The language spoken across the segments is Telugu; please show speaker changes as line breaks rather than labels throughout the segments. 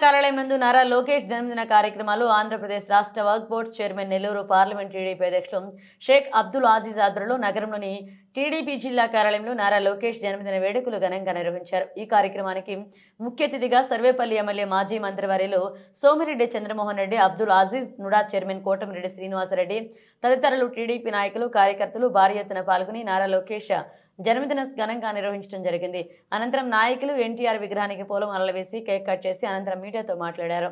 కార్యాలయం నందు నారా లోకేష్ జన్మదిన కార్యక్రమాలు ఆంధ్రప్రదేశ్ రాష్ట్ర work board chairman Nellore parliament TDP అధ్యక్షులు షేక్ అబ్దుల్ అజీజ్ ఆధ్వర్యంలో నగరంలోని టీడీపీ జిల్లా కార్యాలయంలో నారా లోకేష్ జన్మదిన వేడుకలు ఘనంగా నిర్వహించారు. ఈ కార్యక్రమానికి ముఖ్య అతిథిగా సర్వేపల్లి ఎమ్మెల్యే మాజీ మంత్రివర్యులు సోమిరెడ్డి చంద్రమోహన్ రెడ్డి, అబ్దుల్ అజీజ్, నుడా చైర్మన్ కోటమిరెడ్డి శ్రీనివాసరెడ్డి తదితరులు టీడీపీ నాయకులు, కార్యకర్తలు భారీ ఎత్తున పాల్గొని నారా లోకేష్ జన్మదిన ఘనంగా నిర్వహించడం జరిగింది. అనంతరం నాయకులు ఎన్టీఆర్ విగ్రహానికి పూలమాలలు వేసి కేక్ కట్ చేసి అనంతరం మీడియాతో మాట్లాడారు.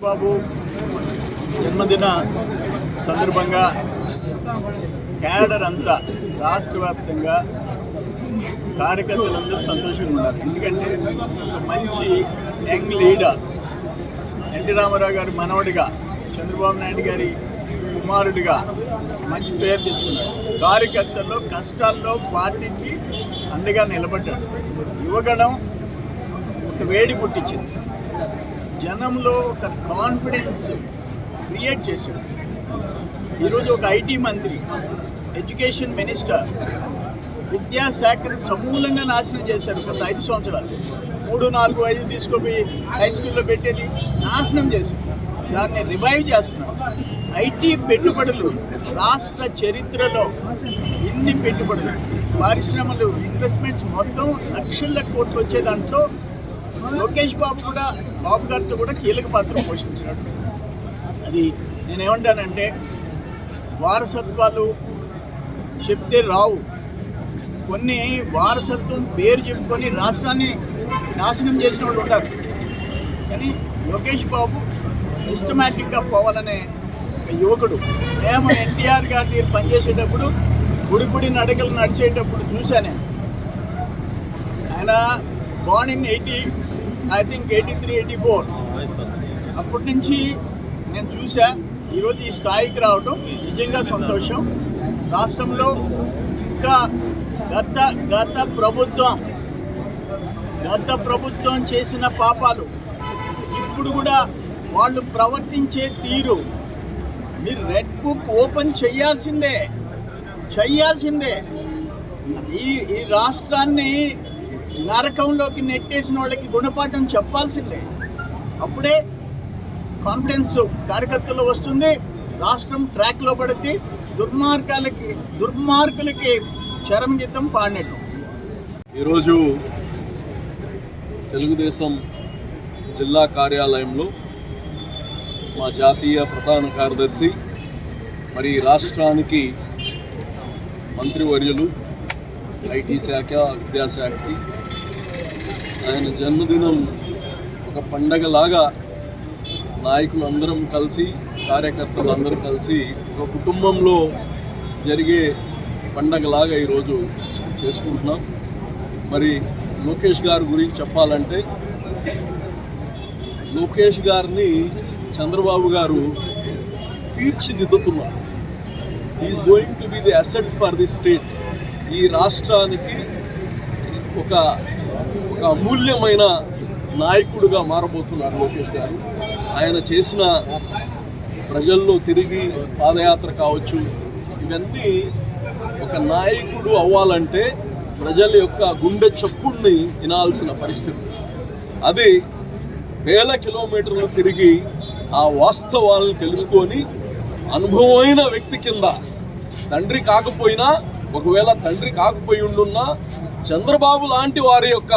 బాబు జన్మదిన సందర్భంగా క్యాడర్ అంతా రాష్ట్ర వ్యాప్తంగా కార్యకర్తలందరూ సంతోషంగా ఉన్నారు. ఎందుకంటే ఒక మంచి యంగ్ లీడర్, ఎన్టీ రామారావు గారి మనవడిగా, చంద్రబాబు నాయుడు గారి కుమారుడిగా మంచి పేరు తెచ్చుకున్నాడు. కార్యకర్తల్లో కష్టాల్లో పార్టీకి అండగా నిలబడ్డాడు. యువగణం ఒక వేడి పుట్టించింది, జనంలో ఒక కాన్ఫిడెన్స్ క్రియేట్ చేశాడు. ఈరోజు ఒక ఐటీ మంత్రి, ఎడ్యుకేషన్ మినిస్టర్ విద్యాశాఖను సమూలంగా నాశనం చేశారు. గత 5 సంవత్సరాలు 3, 4, 5 తీసుకుపోయి హై స్కూల్లో పెట్టేది నాశనం చేశారు. దాన్ని రివైవ్ చేస్తున్నారు. ఐటీ పెట్టుబడులు రాష్ట్ర చరిత్రలో ఇన్ని పెట్టుబడులు, పరిశ్రమలు, ఇన్వెస్ట్మెంట్స్ మొత్తం లక్షల కోట్లు వచ్చే దాంట్లో లోకేష్ బాబు గారితో కూడా కీలక పాత్ర పోషించినట్టు. అది నేనేమంటానంటే, వారసత్వాలు చెప్తే రావు, కొన్ని వారసత్వం పేరు చెప్పుకొని రాష్ట్రాన్ని నాశనం చేసిన వాళ్ళు ఉంటారు. కానీ లోకేష్ బాబు సిస్టమేటిక్గా పోవాలనే ఒక యువకుడు. మేము ఎన్టీఆర్ గారి దగ్గర పనిచేసేటప్పుడు గుడి నడకలు నడిచేటప్పుడు చూశాను. ఆయన born in 83, 84 అప్పటి నుంచి నేను చూసా. ఈరోజు ఈ స్థాయికి రావడం నిజంగా సంతోషం. రాష్ట్రంలో ఇంకా గత ప్రభుత్వం చేసిన పాపాలు ఇప్పుడు కూడా వాళ్ళు ప్రవర్తించే తీరు, మీరు రెడ్ బుక్ ఓపెన్ చేయాల్సిందే. ఈ రాష్ట్రాన్ని నరకంలోకి నెట్టేసిన వాళ్ళకి గుణపాఠం చెప్పాల్సిందే. అప్పుడే కాన్ఫిడెన్స్ కార్యకర్తలు వస్తుంది, రాష్ట్రం ట్రాక్లో పడుద్ది, దుర్మార్గులకి చరమగీతం పాడినట్టు.
ఈరోజు తెలుగుదేశం జిల్లా కార్యాలయంలో మా జాతీయ ప్రధాన కార్యదర్శి, మరి రాష్ట్రానికి మంత్రివర్యులు, ఐటీ శాఖ, విద్యాశాఖకి ఆయన జన్మదినం ఒక పండగలాగా నాయకులందరం కలిసి, కార్యకర్తలందరూ కలిసి ఒక కుటుంబంలో జరిగే పండగలాగా ఈరోజు చేసుకుంటున్నాం. మరి లోకేష్ గారి గురించి చెప్పాలంటే, లోకేష్ గారిని చంద్రబాబు గారు తీర్చిదిద్దుతున్నారు. Is going to be the asset for the state. ఈ రాష్ట్రానికి ఒక అమూల్యమైన నాయకుడిగా మారబోతున్నారు లోకేష్ గారు. ఆయన చేసిన ప్రజల్లో తిరిగి పాదయాత్ర కావచ్చు, ఇవన్నీ ఒక నాయకుడు అవ్వాలంటే ప్రజల యొక్క గుండె చప్పుడిని వినాల్సిన పరిస్థితి. అది వేల కిలోమీటర్లు తిరిగి ఆ వాస్తవాలను తెలుసుకొని అనుభవమైన వ్యక్తి కింద, తండ్రి కాకపోయినా, ఒకవేళ తండ్రి కాకపోయి ఉండున్నా చంద్రబాబు లాంటి వారి యొక్క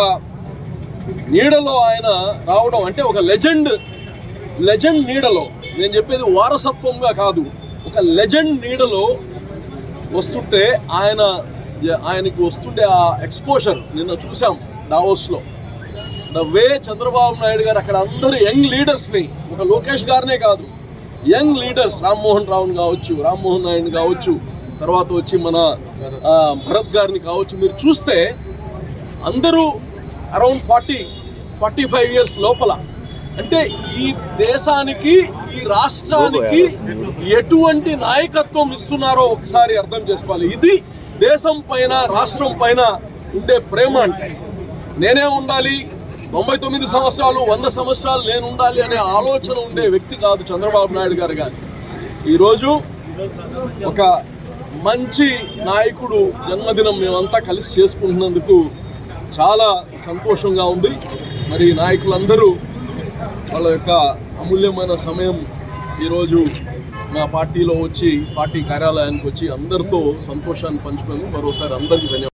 నీడలో ఆయన రావడం అంటే ఒక లెజెండ్ నీడలో, నేను చెప్పేది వారసత్వంగా కాదు, ఒక లెజెండ్ నీడలో వస్తుంటే ఆయనకి వస్తుండే ఆ ఎక్స్పోజర్ నిన్న చూసాం దావోస్లో. ద వే చంద్రబాబు నాయుడు గారు అక్కడ అందరూ యంగ్ లీడర్స్ని, ఒక లోకేష్ గారినే కాదు, యంగ్ లీడర్స్ రామ్మోహన్ రావుని కావచ్చు, రామ్మోహన్ నాయుడు కావచ్చు, తర్వాత వచ్చి మన భరత్ గారిని కావచ్చు, మీరు చూస్తే అందరూ అరౌండ్ 40-45 ఇయర్స్ లోపల. అంటే ఈ దేశానికి, ఈ రాష్ట్రానికి ఎటువంటి నాయకత్వం ఇస్తున్నారో ఒకసారి అర్థం చేసుకోవాలి. ఇది దేశం పైన, రాష్ట్రం పైన ఉండే ప్రేమ. అంటే నేనే ఉండాలి, 99 సంవత్సరాలు 100 సంవత్సరాలు నేను ఉండాలి అనే ఆలోచన ఉండే వ్యక్తి కాదు చంద్రబాబు నాయుడు గారు. కానీ ఈరోజు ఒక మంచి నాయకుడు జన్మదినం మేమంతా కలిసి చేసుకుంటున్నందుకు చాలా సంతోషంగా ఉంది. మరి నాయకులందరూ వాళ్ళ యొక్క అమూల్యమైన సమయం ఈరోజు మా పార్టీలో వచ్చి, పార్టీ కార్యాలయానికి వచ్చి అందరితో సంతోషాన్ని పంచుకొని మరోసారి అందరికీ ధన్యవాదాలు.